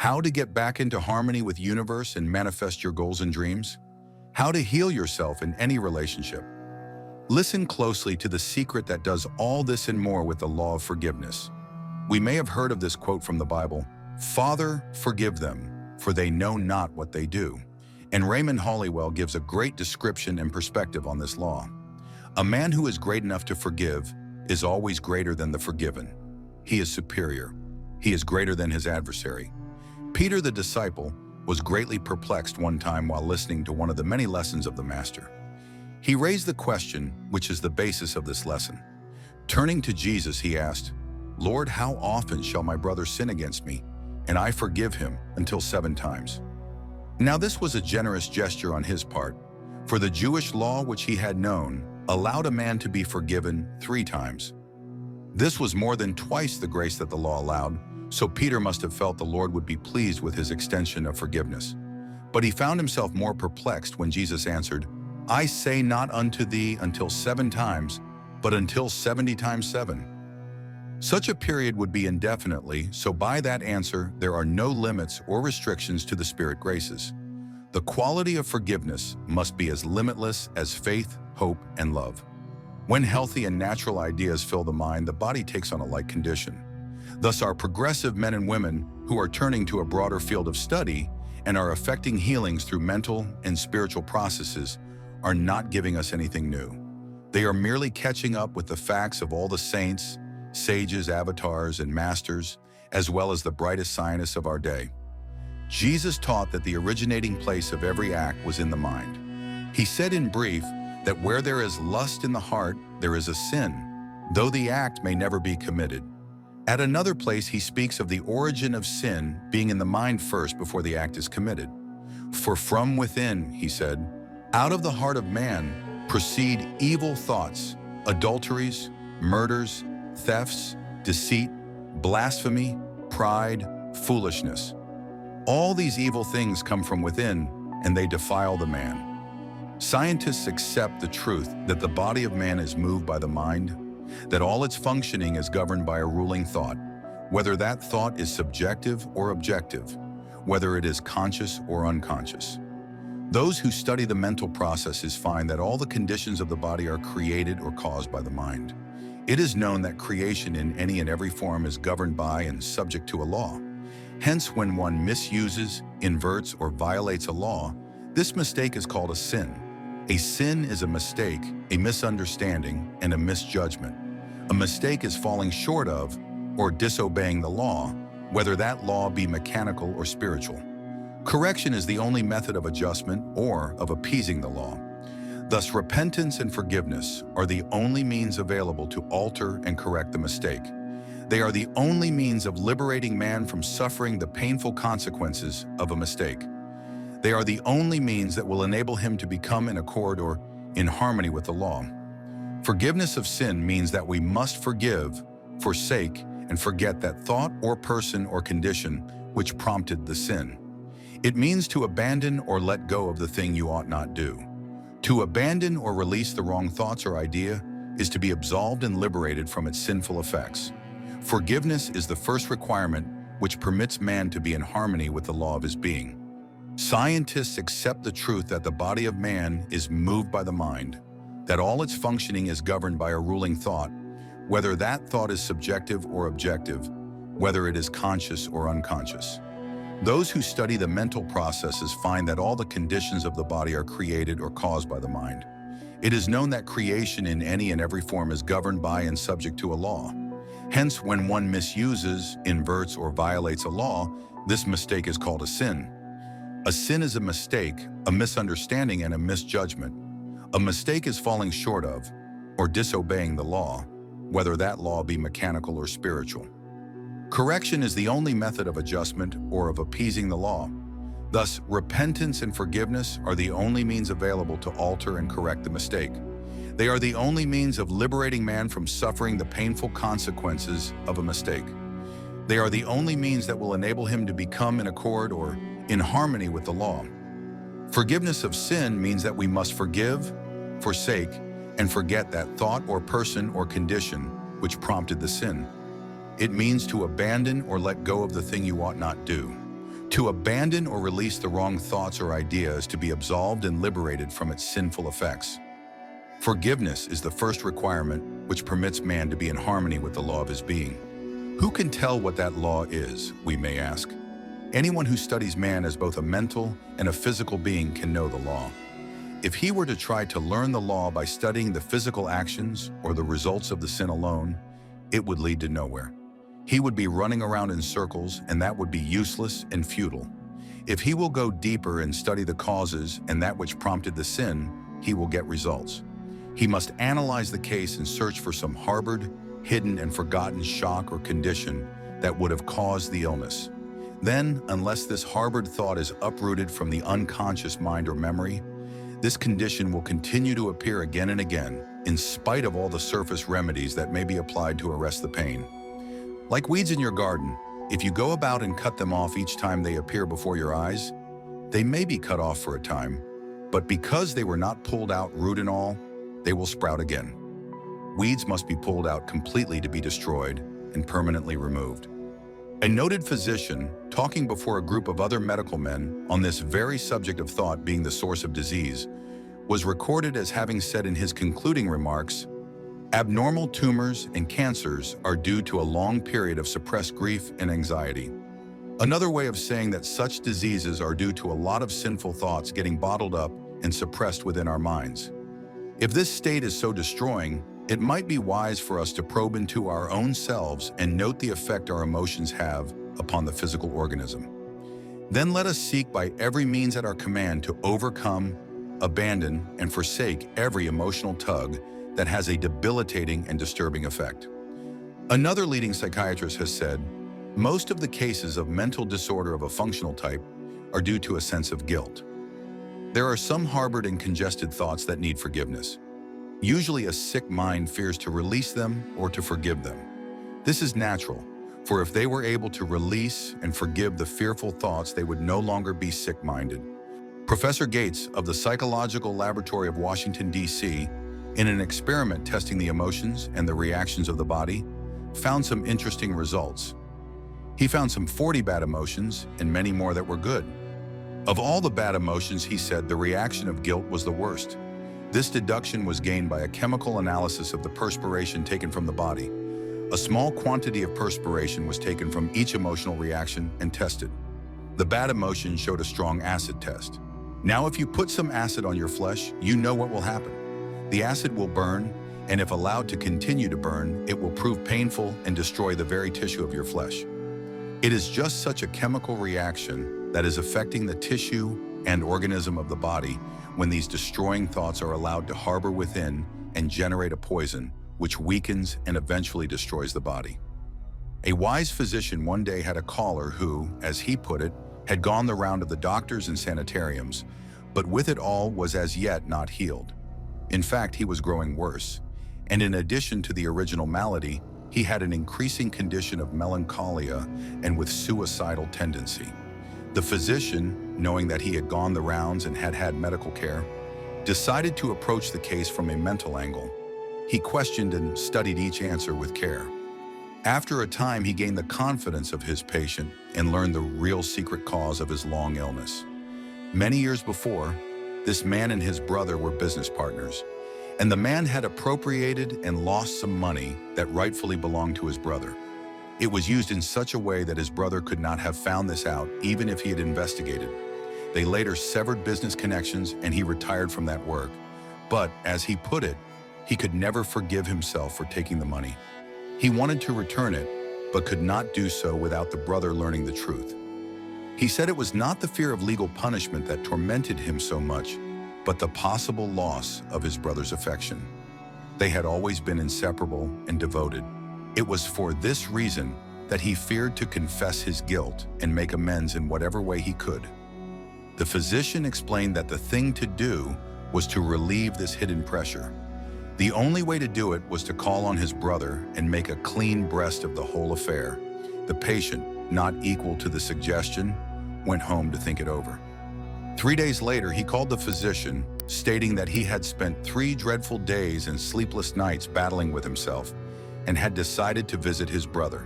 How to get back into harmony with universe and manifest your goals and dreams? How to heal yourself in any relationship? Listen closely to the secret that does all this and more with the law of forgiveness. We may have heard of this quote from the Bible, "Father, forgive them, for they know not what they do." And Raymond Hollywell gives a great description and perspective on this law. A man who is great enough to forgive is always greater than the forgiven. He is superior. He is greater than his adversary. Peter the disciple was greatly perplexed one time while listening to one of the many lessons of the Master. He raised the question, which is the basis of this lesson. Turning to Jesus, he asked, "Lord, how often shall my brother sin against me, and I forgive him until 7 times?" Now this was a generous gesture on his part, for the Jewish law which he had known allowed a man to be forgiven 3 times. This was more than twice the grace that the law allowed, so Peter must have felt the Lord would be pleased with his extension of forgiveness. But he found himself more perplexed when Jesus answered, "I say not unto thee until 7 times, but until 70 times 7. Such a period would be indefinitely, so by that answer there are no limits or restrictions to the Spirit graces. The quality of forgiveness must be as limitless as faith, hope, and love. When healthy and natural ideas fill the mind, the body takes on a like condition. Thus our progressive men and women who are turning to a broader field of study and are effecting healings through mental and spiritual processes are not giving us anything new. They are merely catching up with the facts of all the saints, sages, avatars, and masters, as well as the brightest scientists of our day. Jesus taught that the originating place of every act was in the mind. He said in brief that where there is lust in the heart, there is a sin, though the act may never be committed. At another place, he speaks of the origin of sin being in the mind first before the act is committed. For from within, he said, out of the heart of man proceed evil thoughts, adulteries, murders, thefts, deceit, blasphemy, pride, foolishness. All these evil things come from within, and they defile the man. Scientists accept the truth that the body of man is moved by the mind, that all its functioning is governed by a ruling thought, whether that thought is subjective or objective, whether it is conscious or unconscious. Those who study the mental processes find that all the conditions of the body are created or caused by the mind. It is known that creation in any and every form is governed by and subject to a law. Hence, when one misuses, inverts, or violates a law, this mistake is called a sin. A sin is a mistake, a misunderstanding, and a misjudgment. A mistake is falling short of or disobeying the law, whether that law be mechanical or spiritual. Correction is the only method of adjustment or of appeasing the law. Thus, repentance and forgiveness are the only means available to alter and correct the mistake. They are the only means of liberating man from suffering the painful consequences of a mistake. They are the only means that will enable him to become in accord or in harmony with the law. Forgiveness of sin means that we must forgive, forsake, and forget that thought or person or condition which prompted the sin. It means to abandon or let go of the thing you ought not do. To abandon or release the wrong thoughts or idea is to be absolved and liberated from its sinful effects. Forgiveness is the first requirement which permits man to be in harmony with the law of his being. Scientists accept the truth that the body of man is moved by the mind, that all its functioning is governed by a ruling thought, whether that thought is subjective or objective, whether it is conscious or unconscious. Those who study the mental processes find that all the conditions of the body are created or caused by the mind. It is known that creation in any and every form is governed by and subject to a law. Hence, when one misuses, inverts, or violates a law, this mistake is called a sin. A sin is a mistake, a misunderstanding, and a misjudgment. A mistake is falling short of or disobeying the law, whether that law be mechanical or spiritual. Correction is the only method of adjustment or of appeasing the law. Thus, repentance and forgiveness are the only means available to alter and correct the mistake. They are the only means of liberating man from suffering the painful consequences of a mistake. They are the only means that will enable him to become in accord or in harmony with the law. Forgiveness of sin means that we must forgive, forsake, and forget that thought or person or condition which prompted the sin. It means to abandon or let go of the thing you ought not do. To abandon or release the wrong thoughts or ideas to be absolved and liberated from its sinful effects. Forgiveness is the first requirement which permits man to be in harmony with the law of his being. Who can tell what that law is, we may ask? Anyone who studies man as both a mental and a physical being can know the law. If he were to try to learn the law by studying the physical actions or the results of the sin alone, it would lead to nowhere. He would be running around in circles, and that would be useless and futile. If he will go deeper and study the causes and that which prompted the sin, he will get results. He must analyze the case and search for some harbored, hidden, and forgotten shock or condition that would have caused the illness. Then, unless this harbored thought is uprooted from the unconscious mind or memory, this condition will continue to appear again and again, in spite of all the surface remedies that may be applied to arrest the pain. Like weeds in your garden, if you go about and cut them off each time they appear before your eyes, they may be cut off for a time, but because they were not pulled out root and all, they will sprout again. Weeds must be pulled out completely to be destroyed and permanently removed. A noted physician, talking before a group of other medical men on this very subject of thought being the source of disease, was recorded as having said in his concluding remarks, "Abnormal tumors and cancers are due to a long period of suppressed grief and anxiety." Another way of saying that such diseases are due to a lot of sinful thoughts getting bottled up and suppressed within our minds. If this state is so destroying, it might be wise for us to probe into our own selves and note the effect our emotions have upon the physical organism. Then let us seek by every means at our command to overcome, abandon, and forsake every emotional tug that has a debilitating and disturbing effect. Another leading psychiatrist has said, most of the cases of mental disorder of a functional type are due to a sense of guilt. There are some harbored and congested thoughts that need forgiveness. Usually a sick mind fears to release them or to forgive them. This is natural, for if they were able to release and forgive the fearful thoughts, they would no longer be sick-minded. Professor Gates of the Psychological Laboratory of Washington, D.C., in an experiment testing the emotions and the reactions of the body, found some interesting results. He found some 40 bad emotions and many more that were good. Of all the bad emotions, he said the reaction of guilt was the worst. This deduction was gained by a chemical analysis of the perspiration taken from the body. A small quantity of perspiration was taken from each emotional reaction and tested. The bad emotion showed a strong acid test. Now, if you put some acid on your flesh, you know what will happen. The acid will burn, and if allowed to continue to burn, it will prove painful and destroy the very tissue of your flesh. It is just such a chemical reaction that is affecting the tissue and organism of the body when these destroying thoughts are allowed to harbor within and generate a poison which weakens and eventually destroys the body. A wise physician one day had a caller who, as he put it, had gone the round of the doctors and sanitariums, but with it all was as yet not healed. In fact, he was growing worse, and in addition to the original malady, he had an increasing condition of melancholia and with suicidal tendency. The physician, knowing that he had gone the rounds and had had medical care, decided to approach the case from a mental angle. He questioned and studied each answer with care. After a time, he gained the confidence of his patient and learned the real secret cause of his long illness. Many years before, this man and his brother were business partners, and the man had appropriated and lost some money that rightfully belonged to his brother. It was used in such a way that his brother could not have found this out even if he had investigated. They later severed business connections and he retired from that work. But, as he put it, he could never forgive himself for taking the money. He wanted to return it, but could not do so without the brother learning the truth. He said it was not the fear of legal punishment that tormented him so much, but the possible loss of his brother's affection. They had always been inseparable and devoted. It was for this reason that he feared to confess his guilt and make amends in whatever way he could. The physician explained that the thing to do was to relieve this hidden pressure. The only way to do it was to call on his brother and make a clean breast of the whole affair. The patient, not equal to the suggestion, went home to think it over. 3 days later, he called the physician, stating that he had spent 3 dreadful days and sleepless nights battling with himself and had decided to visit his brother.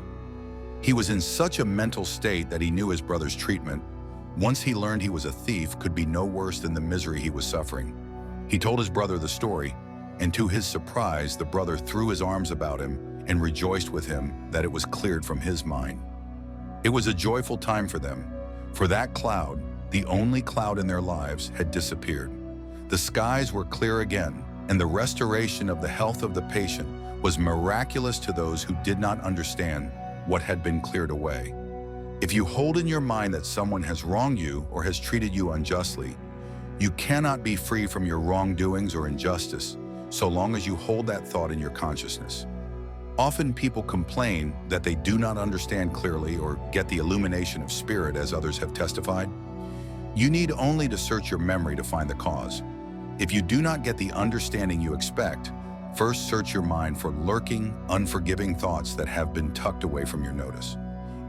He was in such a mental state that he knew his brother's treatment, once he learned he was a thief, could be no worse than the misery he was suffering. He told his brother the story, and to his surprise, the brother threw his arms about him and rejoiced with him that it was cleared from his mind. It was a joyful time for them, for that cloud, the only cloud in their lives, had disappeared. The skies were clear again, and the restoration of the health of the patient was miraculous to those who did not understand what had been cleared away. If you hold in your mind that someone has wronged you or has treated you unjustly, you cannot be free from your wrongdoings or injustice so long as you hold that thought in your consciousness. Often people complain that they do not understand clearly or get the illumination of spirit as others have testified. You need only to search your memory to find the cause. If you do not get the understanding you expect, first search your mind for lurking, unforgiving thoughts that have been tucked away from your notice.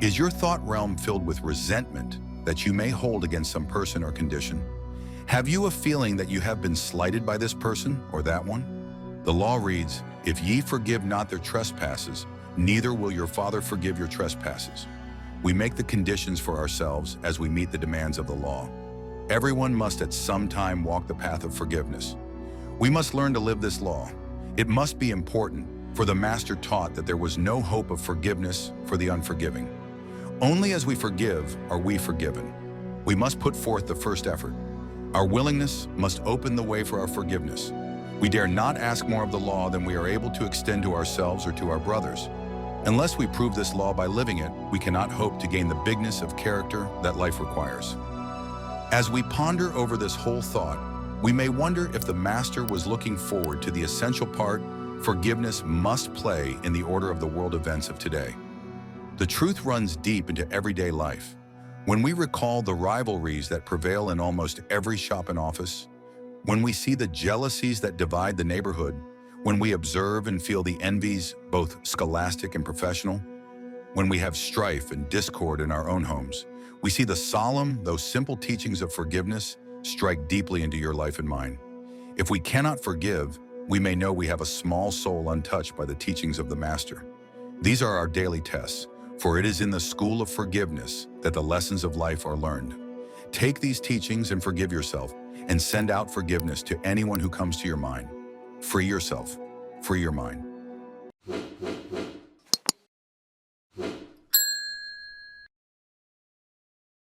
Is your thought realm filled with resentment that you may hold against some person or condition? Have you a feeling that you have been slighted by this person or that one? The law reads, "If ye forgive not their trespasses, neither will your Father forgive your trespasses." We make the conditions for ourselves as we meet the demands of the law. Everyone must at some time walk the path of forgiveness. We must learn to live this law. It must be important, for the Master taught that there was no hope of forgiveness for the unforgiving. Only as we forgive are we forgiven. We must put forth the first effort. Our willingness must open the way for our forgiveness. We dare not ask more of the law than we are able to extend to ourselves or to our brothers. Unless we prove this law by living it, we cannot hope to gain the bigness of character that life requires. As we ponder over this whole thought, we may wonder if the Master was looking forward to the essential part forgiveness must play in the order of the world events of today. The truth runs deep into everyday life. When we recall the rivalries that prevail in almost every shop and office, when we see the jealousies that divide the neighborhood, when we observe and feel the envies, both scholastic and professional, when we have strife and discord in our own homes, we see the solemn, though simple teachings of forgiveness strike deeply into your life and mine. If we cannot forgive, we may know we have a small soul untouched by the teachings of the Master. These are our daily tests, for it is in the school of forgiveness that the lessons of life are learned. Take these teachings and forgive yourself, and send out forgiveness to anyone who comes to your mind. Free yourself. Free your mind.